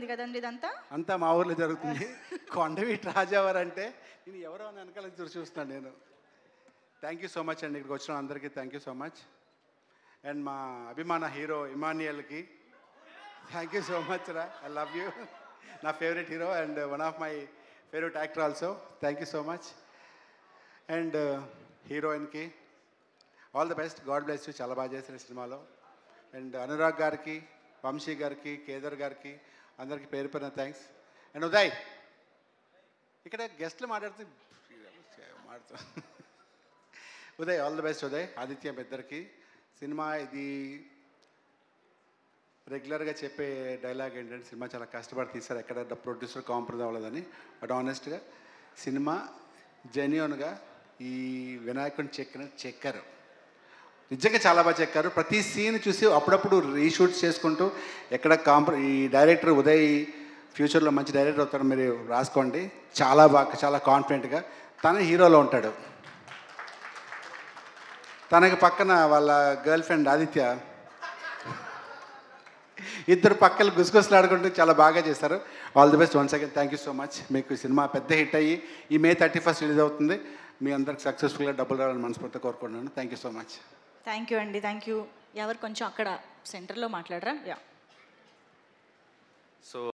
జరిగింది కదండి ఇదంతా? అంతా మా ఊర్లో జరుగుతుంది. కొండవీటి రాజావారు అంటే నేను ఎవరో అని వెనకాల చూస్తున్నాను నేను. థ్యాంక్ యూ సో మచ్ అండి, ఇక్కడికి వచ్చిన అందరికీ thank you so much. And మా అభిమాన హీరో ఇమాన్యుయల్కి థ్యాంక్ యూ సో మచ్ రా, ఐ లవ్ యూ. నా favourite hero and one of my favourite actor also. Thank you so much. And హీరోయిన్కి all the best, God bless you, చాలా బాగా చేశారు ఈ సినిమాలో. అండ్ అనురాగ్ గారికి, వంశీ గారికి, కేదార్ గారికి అందరికీ పేరు పేరున థ్యాంక్స్. అండ్ ఉదయ్, ఇక్కడ గెస్ట్లు మాట్లాడుతూ Uday, all the best Uday. Aditya ఇద్దరికి. సినిమా ఇది రెగ్యులర్గా చెప్పే డైలాగ్ ఏంటంటే సినిమా చాలా కష్టపడి తీశారు, ఎక్కడ ప్రొడ్యూసర్ కాంప్రమైజ్ అవ్వలేదని. బట్ ఆనెస్ట్గా సినిమా జెన్యూన్గా ఈ వినాయకుడిని చెక్కారు, నిజంగా చాలా బాగా చెక్కారు. ప్రతి సీన్ చూసి అప్పుడప్పుడు రీషూట్స్ చేసుకుంటూ ఎక్కడ ఈ డైరెక్టర్ ఉదయ్ ఫ్యూచర్లో మంచి డైరెక్టర్ అవుతాడు, మీరు రాసుకోండి. చాలా బాగా, చాలా కాన్ఫిడెంట్గా తన హీరోలో ఉంటాడు. తనకి పక్కన వాళ్ళ గర్ల్ ఫ్రెండ్ ఆదిత్య, ఇద్దరు పక్కలు గుసగుసలాడుకుంటూ చాలా బాగా చేశారు. All the best once again, thank you so much. మీకు సినిమా పెద్ద హిట్ అయ్యి ఈ May 31st రిలీజ్ అవుతుంది. మీ అందరికి సక్సెస్ఫుల్గా డబ్బులు రావాలని మనస్ఫూర్తిగా కోరుకుంటున్నాను. Thank you so much. Thank you అండి, థ్యాంక్ యూ. ఎవరు కొంచెం అక్కడ సెంటర్లో మాట్లాడరా? యా. సో